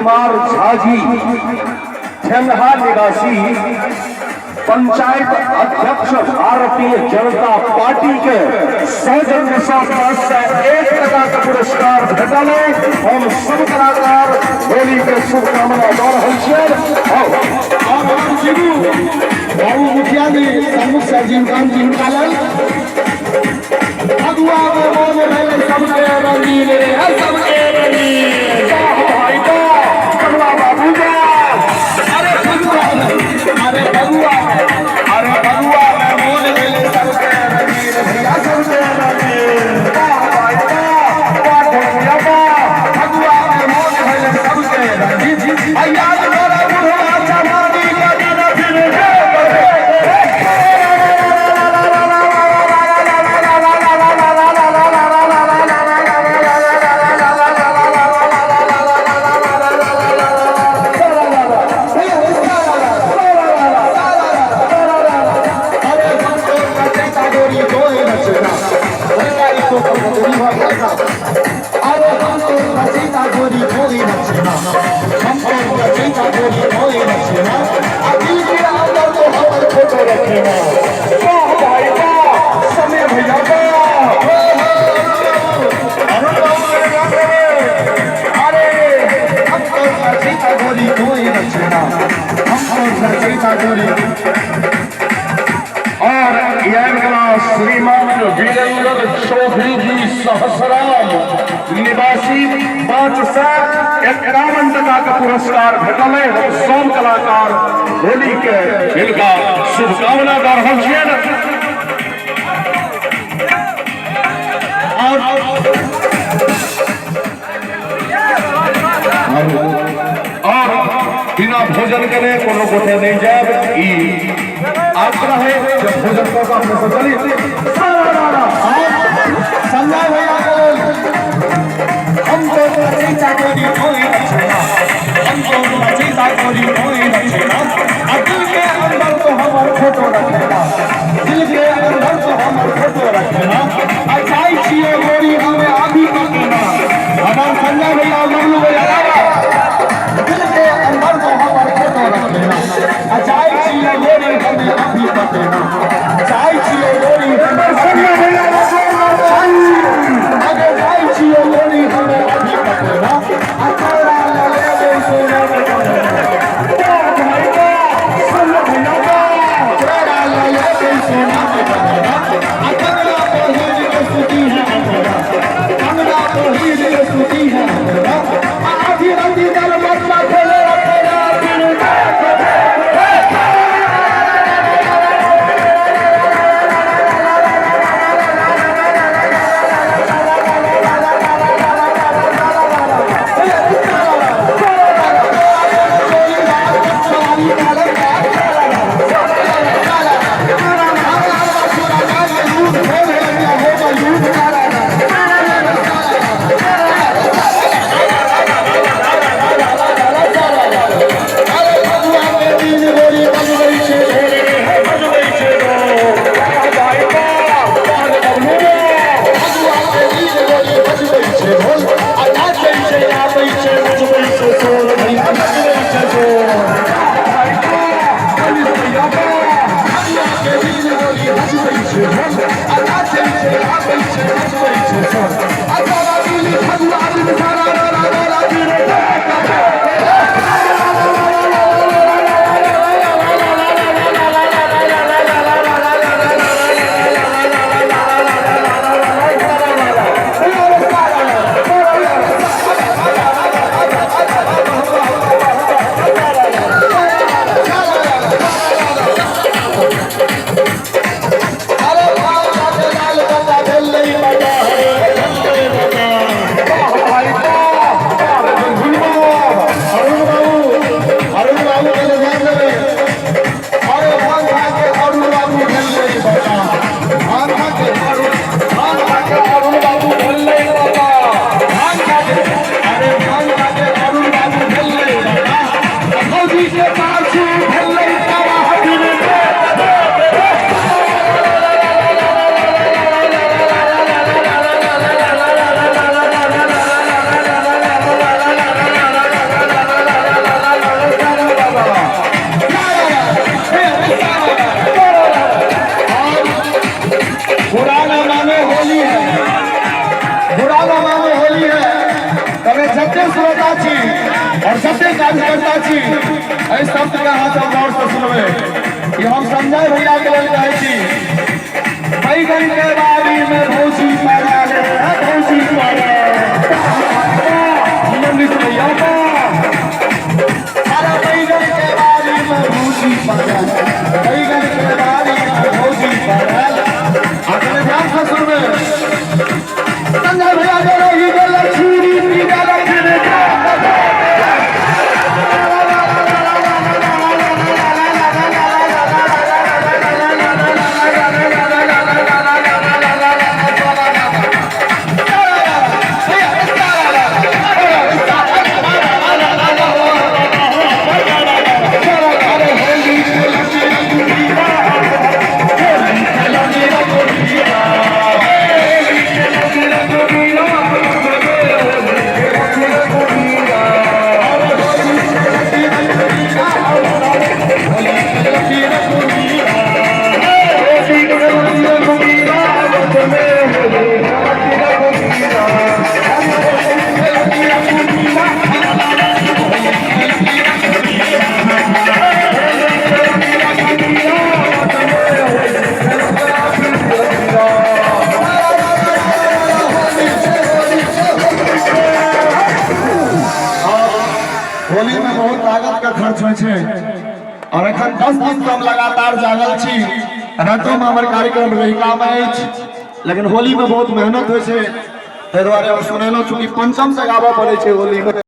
कुमार झा जी ठेंगहा निवासी पंचायत अध्यक्ष भारतीय जनता पार्टी के सौजन्य से 1 टका का पुरस्कार भेटल। हम सब कलाकार होली के शुभकामना दऽ रहल छियै। बाबू मुखिया जी सम्मुख से जीवकान जी निकालल अगुआ में मोन भेलै सबके रंगीन रे सबके रंगीन भाई बगुआ बाबू अरे बगुआ में मोन भेलै सबके रंगीन भैया सबके रंगीन बगुआ में मोन भेलै सबके रंगीन भैया और श्रीमान वीरेंद्र चौधरी जी सहसराम निवासी 551 टका का पुरस्कार भेटल है। हम सब कलाकार होली के हिनका शुभकामना दऽ रहल छियनि। और बिना भोजन करे कोनो गोटे नहीं जाए आग्रह है। जब भोजन को अपने से चली संजय भैया हमको रचयिता कोई रचना हमको रचयिता कोई रचना दिल के अंदर तो हमारे फोटो रखेगा दिल के अंदर तो हमारे फोटो रखेगा अच्छाई छिए गोरी हमें अभी करना हमारे संजय भैया मल्लू भैया दिल के अंदर तो हमारे फोटो रखेगा अच्छाई छिए गोरी हमें अभी करना अच्छाई छिए गोरी हमें संजय भैया अगर जाई छिए गोरी हमें अभी करना अकेला ले सोना छी एहि शब्द के अहाँ सब गौर से सुनबे कि हम संजय भैया के लेल कहै छी बैगन के बारी में भौजी पड़ल है भौजी पड़ल नंदित भैया सारा बैगन के बारी में भौजी पड़ल बैगन के बारी में भौजी पड़ल अगर ध्यान से सुनबे संजय भैया के रही गेल छुरी पीड़ा रखने होली में बहुत लागत का खर्च होइ छै और एखन 10 दिन से हम लगातार जागल छी रातों में हमर कार्यक्रम रहिका में अछि लेकिन होली में बहुत मेहनत होइ छै ताहि दुआरे हम सुनेलहुँ चूँकि पंचम से गाबऽ पड़ै छै होली में।